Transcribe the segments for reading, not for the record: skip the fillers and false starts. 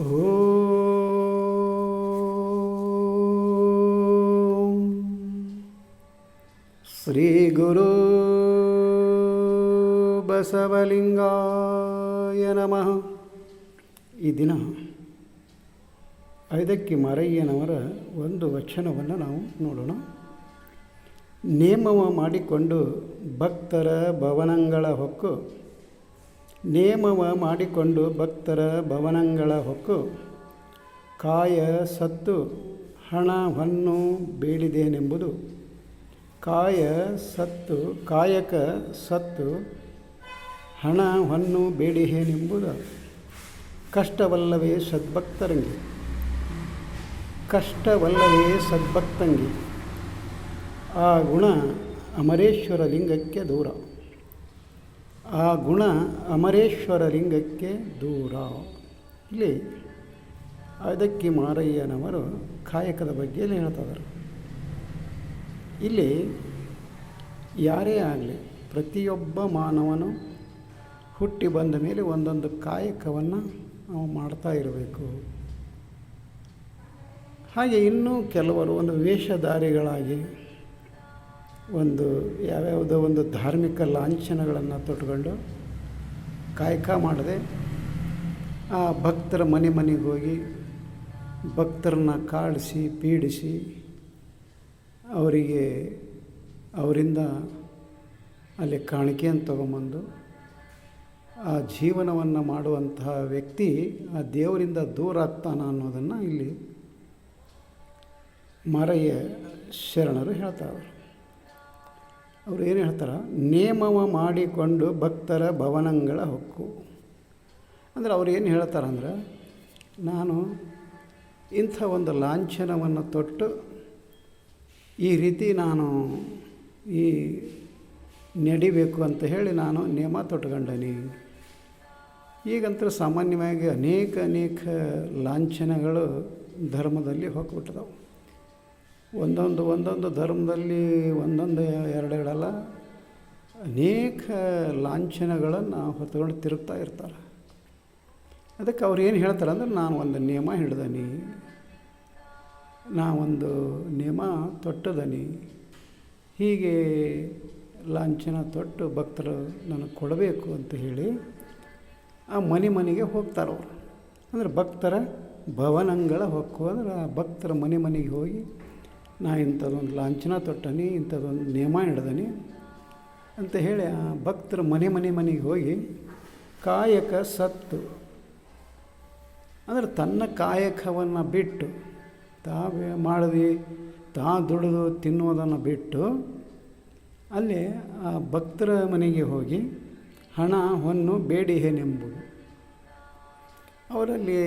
ಓಂ ಶ್ರೀ ಗುರು ಬಸವಲಿಂಗಾಯ ನಮಃ. ಈ ದಿನ ಐದಕ್ಕಿ ಮಾರಯ್ಯನವರ ಒಂದು ವಚನವನ್ನು ನಾವು ನೋಡೋಣ. ನೇಮವ ಮಾಡಿಕೊಂಡು ಭಕ್ತರ ಭವನಗಳ ಹೊಕ್ಕು, ನೇಮವ ಮಾಡಿಕೊಂಡು ಭಕ್ತರ ಭವನಗಳ ಹೊಕ್ಕು, ಕಾಯ ಸತ್ತು ಹಣ ಹೊನ್ನು ಬೇಡಿದೇನೆಂಬುದು. ಕಾಯಕ ಸತ್ತು ಹಣ ಹೊನ್ನು ಬೇಡಿಹೇನೆಂಬುದು. ಕಷ್ಟವಲ್ಲವೇ ಸದ್ಭಕ್ತರಂಗೆ, ಕಷ್ಟವಲ್ಲವೇ ಸದ್ಭಕ್ತಂಗೆ, ಆ ಗುಣ ಅಮರೇಶ್ವರ ಲಿಂಗಕ್ಕೆ ದೂರ, ಆ ಗುಣ ಅಮರೇಶ್ವರ ಲಿಂಗಕ್ಕೆ ದೂರ. ಇಲ್ಲಿ ಐದಕ್ಕಿ ಮಾರಯ್ಯನವರು ಕಾಯಕದ ಬಗ್ಗೆ ಹೇಳ್ತಿದ್ದಾರೆ. ಇಲ್ಲಿ ಯಾರೇ ಆಗಲಿ, ಪ್ರತಿಯೊಬ್ಬ ಮಾನವನು ಹುಟ್ಟಿ ಬಂದ ಮೇಲೆ ಒಂದೊಂದು ಕಾಯಕವನ್ನು ನಾವು ಮಾಡ್ತಾ ಇರಬೇಕು. ಹಾಗೆ ಇನ್ನೂ ಕೆಲವರು ಒಂದು ವೇಷಧಾರಿಗಳಾಗಿ ಒಂದು ಯಾವ್ಯಾವುದೋ ಒಂದು ಧಾರ್ಮಿಕ ಲಾಂಛನಗಳನ್ನು ತೊಟ್ಕೊಂಡು ಕಾಯಕ ಮಾಡದೆ ಆ ಭಕ್ತರ ಮನೆಗೆ ಹೋಗಿ ಭಕ್ತರನ್ನ ಕಾಡಿಸಿ ಪೀಡಿಸಿ ಅವರಿಂದ ಅಲ್ಲಿ ಕಾಣಿಕೆಯನ್ನು ತಗೊಂಬಂದು ಆ ಜೀವನವನ್ನು ಮಾಡುವಂತಹ ವ್ಯಕ್ತಿ ಆ ದೇವರಿಂದ ದೂರ ಆಗ್ತಾನ ಅನ್ನೋದನ್ನು ಇಲ್ಲಿ ಮಾರಯ್ಯ ಶರಣರು ಹೇಳ್ತಾರೆ. ಅವರು ಏನು ಹೇಳ್ತಾರೆ? ನೇಮವ ಮಾಡಿಕೊಂಡು ಭಕ್ತರ ಭವನಗಳ ಹೊಕ್ಕು. ಅಂದರೆ ಅವ್ರು ಏನು ಹೇಳ್ತಾರಂದ್ರೆ, ನಾನು ಇಂಥ ಒಂದು ಲಾಂಛನವನ್ನು ತೊಟ್ಟು ಈ ರೀತಿ ನಾನು ಈ ನಡಿಬೇಕು ಅಂತ ಹೇಳಿ ನಾನು ನೇಮ ತೊಟ್ಕೊಂಡನಿ. ಈಗಂತೂ ಸಾಮಾನ್ಯವಾಗಿ ಅನೇಕ ಲಾಂಛನಗಳು ಧರ್ಮದಲ್ಲಿ ಹೋಗ್ಬಿಟ್ಟಿದಾವೆ. ಒಂದೊಂದು ಧರ್ಮದಲ್ಲಿ ಒಂದೊಂದು ಎರಡೆರಡಲ್ಲ ಅನೇಕ ಲಾಂಛನಗಳನ್ನು ಹೊತ್ಕೊಂಡು ತಿರುಗ್ತಾ ಇರ್ತಾರೆ. ಅದಕ್ಕೆ ಅವ್ರು ಏನು ಹೇಳ್ತಾರೆ ಅಂದರೆ, ನಾನು ಒಂದು ನಿಯಮ ಹಿಡ್ದನಿ, ಒಂದು ನಿಯಮ ತೊಟ್ಟದನಿ, ಹೀಗೆ ಲಾಂಛನ ತೊಟ್ಟು ಭಕ್ತರು ನನಗೆ ಕೊಡಬೇಕು ಅಂತ ಹೇಳಿ ಆ ಮನೆಗೆ ಹೋಗ್ತಾರೆ ಅವರು. ಅಂದರೆ ಭಕ್ತರ ಭವನಗಳ ಹೊಕ್ಕು ಅಂದರೆ ಆ ಭಕ್ತರ ಮನೆಗೆ ಹೋಗಿ ನಾ ಇಂಥದ್ದೊಂದು ಲಾಂಛನ ತೊಟ್ಟನಿ, ಇಂಥದ್ದೊಂದು ನಿಯಮ ಹಿಡ್ದನಿ ಅಂತ ಹೇಳಿ ಆ ಭಕ್ತರ ಮನೆಗೆ ಹೋಗಿ ಕಾಯಕ ಸತ್ತು ಅಂದರೆ ತನ್ನ ಕಾಯಕವನ್ನು ಬಿಟ್ಟು ದುಡಿದು ತಿನ್ನುವುದನ್ನು ಬಿಟ್ಟು ಅಲ್ಲಿ ಆ ಭಕ್ತರ ಮನೆಗೆ ಹೋಗಿ ಹಣ ಹೊನ್ನು ಬೇಡಿಹೇನೆಂಬುದು. ಅವರಲ್ಲಿ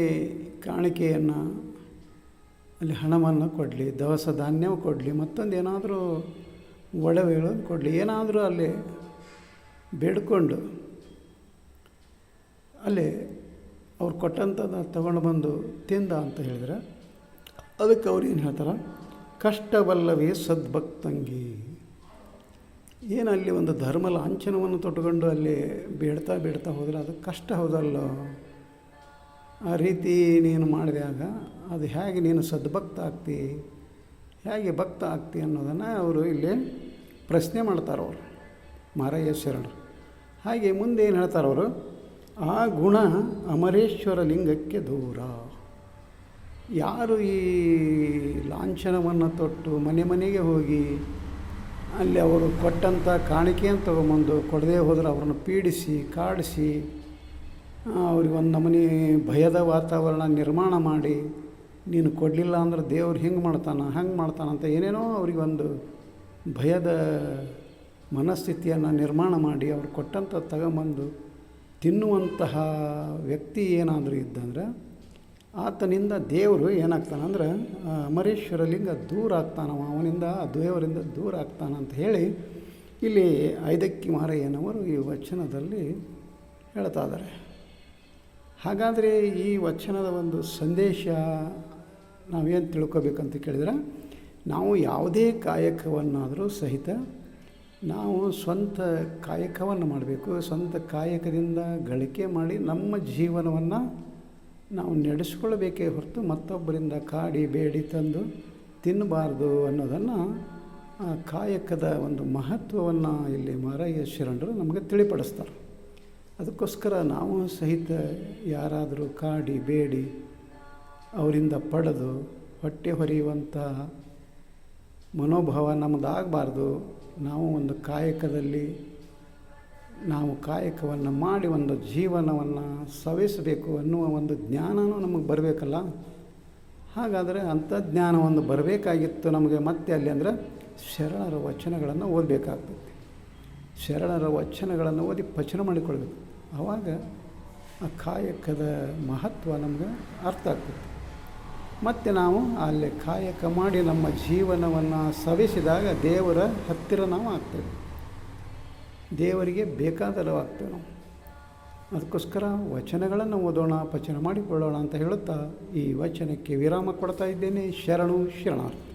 ಕಾಣಿಕೆಯನ್ನು ಅಲ್ಲಿ ಹಣವನ್ನು ಕೊಡಲಿ, ದವಸ ಧಾನ್ಯವು ಕೊಡಲಿ, ಮತ್ತೊಂದು ಏನಾದರೂ ಒಡವೆಗಳನ್ನು ಕೊಡಲಿ, ಏನಾದರೂ ಅಲ್ಲಿ ಬೇಡ್ಕೊಂಡು ಅಲ್ಲಿ ಅವ್ರು ಕೊಟ್ಟಂಥದ್ದು ತಗೊಂಡು ಬಂದು ತಿಂದ ಅಂತ ಹೇಳಿದ್ರೆ ಅದಕ್ಕೆ ಅವ್ರು ಏನು ಹೇಳ್ತಾರೆ? ಕಷ್ಟವಲ್ಲವೇ ಸದ್ಭಕ್ತಂಗಿ. ಏನಲ್ಲಿ ಒಂದು ಧರ್ಮ ಲಾಂಛನವನ್ನು ತೊಟ್ಕೊಂಡು ಅಲ್ಲಿ ಬೇಡ್ತಾ ಹೋದರೆ ಅದು ಕಷ್ಟ ಹೌದಲ್ಲ. ಆ ರೀತಿ ನೀನು ಮಾಡಿದಾಗ ಅದು ಹೇಗೆ ನೀನು ಸದ್ಭಕ್ತ ಆಗ್ತಿ, ಹೇಗೆ ಭಕ್ತ ಆಗ್ತಿ ಅನ್ನೋದನ್ನು ಅವರು ಇಲ್ಲಿ ಪ್ರಶ್ನೆ ಮಾಡ್ತಾರೆ ಅವರು ಮಾರಯ್ಯ ಶರಣರು. ಹಾಗೆ ಮುಂದೆ ಏನು ಹೇಳ್ತಾರೆ ಅವರು? ಆ ಗುಣ ಅಮರೇಶ್ವರ ಲಿಂಗಕ್ಕೆ ದೂರ. ಯಾರು ಈ ಲಾಂಛನವನ್ನು ತೊಟ್ಟು ಮನೆಗೆ ಹೋಗಿ ಅಲ್ಲಿ ಅವರು ಕೊಟ್ಟಂಥ ಕಾಣಿಕೆಯನ್ನು ತೊಗೊಂಬಂದು ಕೊಡದೇ ಹೋದರೆ ಅವ್ರನ್ನ ಪೀಡಿಸಿ ಕಾಡಿಸಿ ಅವ್ರಿಗೆ ಒಂದು ನಮೂನಿ ಭಯದ ವಾತಾವರಣ ನಿರ್ಮಾಣ ಮಾಡಿ, ನೀನು ಕೊಡಲಿಲ್ಲ ಅಂದ್ರೆ ದೇವ್ರು ಹಂಗೆ ಮಾಡ್ತಾನಂತ ಏನೇನೋ ಅವ್ರಿಗೊಂದು ಭಯದ ಮನಸ್ಥಿತಿಯನ್ನು ನಿರ್ಮಾಣ ಮಾಡಿ ಅವ್ರು ಕೊಟ್ಟಂಥ ತಗೊಂಬಂದು ತಿನ್ನುವಂತಹ ವ್ಯಕ್ತಿ ಏನಾದರೂ ಇದ್ದಂದ್ರೆ ಆತನಿಂದ ದೇವರು ಏನಾಗ್ತಾನಂದ್ರೆ ಅಮರೇಶ್ವರ ಲಿಂಗ ದೂರ ಆಗ್ತಾನವ, ಅವನಿಂದ ದೇವರಿಂದ ದೂರ ಆಗ್ತಾನಂತ ಹೇಳಿ ಇಲ್ಲಿ ಐದಕ್ಕಿ ಮಾರಯ್ಯನವರು ಈ ವಚನದಲ್ಲಿ ಹೇಳ್ತಾ ಇದ್ದಾರೆ. ಹಾಗಾದರೆ ಈ ವಚನದ ಒಂದು ಸಂದೇಶ ನಾವೇನು ತಿಳ್ಕೊಬೇಕಂತ ಕೇಳಿದ್ರೆ, ನಾವು ಯಾವುದೇ ಕಾಯಕವನ್ನಾದರೂ ಸಹಿತ ನಾವು ಸ್ವಂತ ಕಾಯಕವನ್ನು ಮಾಡಬೇಕು. ಸ್ವಂತ ಕಾಯಕದಿಂದ ಗಳಿಕೆ ಮಾಡಿ ನಮ್ಮ ಜೀವನವನ್ನು ನಾವು ನಡೆಸ್ಕೊಳ್ಬೇಕೇ ಹೊರತು ಮತ್ತೊಬ್ಬರಿಂದ ಕಾಡಿ ಬೇಡಿ ತಂದು ತಿನ್ನಬಾರ್ದು ಅನ್ನೋದನ್ನು ಆ ಕಾಯಕದ ಒಂದು ಮಹತ್ವವನ್ನು ಇಲ್ಲಿ ಮಾರಯ್ಯ ಶರಣರು ನಮಗೆ ತಿಳಿಪಡಿಸ್ತಾರೆ. ಅದಕ್ಕೋಸ್ಕರ ನಾವು ಸಹಿತ ಯಾರಾದರೂ ಕಾಡಿ ಬೇಡಿ ಅವರಿಂದ ಪಡೆದು ಹೊಟ್ಟೆ ಹೊರೆಯುವಂಥ ಮನೋಭಾವ ನಮ್ಮದಾಗಬಾರ್ದು. ನಾವು ಒಂದು ಕಾಯಕದಲ್ಲಿ ನಾವು ಕಾಯಕವನ್ನು ಮಾಡಿ ಒಂದು ಜೀವನವನ್ನು ಸವಿಸಬೇಕು ಅನ್ನುವ ಒಂದು ಜ್ಞಾನವೂ ನಮಗೆ ಬರಬೇಕಲ್ಲ. ಹಾಗಾದರೆ ಅಂಥ ಜ್ಞಾನ ಒಂದು ಬರಬೇಕಾಗಿತ್ತು ನಮಗೆ. ಮತ್ತೆ ಅಲ್ಲಿ ಅಂದರೆ ಶರಣರ ವಚನಗಳನ್ನು ಓದಬೇಕಾಗ್ತದೆ. ಶರಣರ ವಚನಗಳನ್ನು ಓದಿ ಪಚನ ಮಾಡಿಕೊಳ್ಬೇಕು. ಆವಾಗ ಆ ಕಾಯಕದ ಮಹತ್ವ ನಮಗೆ ಅರ್ಥ ಆಗ್ತದೆ. ಮತ್ತು ನಾವು ಅಲ್ಲಿ ಕಾಯಕ ಮಾಡಿ ನಮ್ಮ ಜೀವನವನ್ನು ಸವಿಸಿದಾಗ ದೇವರ ಹತ್ತಿರ ನಾವು ಆಗ್ತೇವೆ, ದೇವರಿಗೆ ಬೇಕಾದರೂ ಆಗ್ತೇವೆ ನಾವು. ಅದಕ್ಕೋಸ್ಕರ ವಚನಗಳನ್ನು ಓದೋಣ, ಪಚನ ಮಾಡಿಕೊಳ್ಳೋಣ ಅಂತ ಹೇಳುತ್ತಾ ಈ ವಚನಕ್ಕೆ ವಿರಾಮ ಕೊಡ್ತಾ ಇದ್ದೇನೆ. ಶರಣು ಶರಣಾರ್ಥಿ.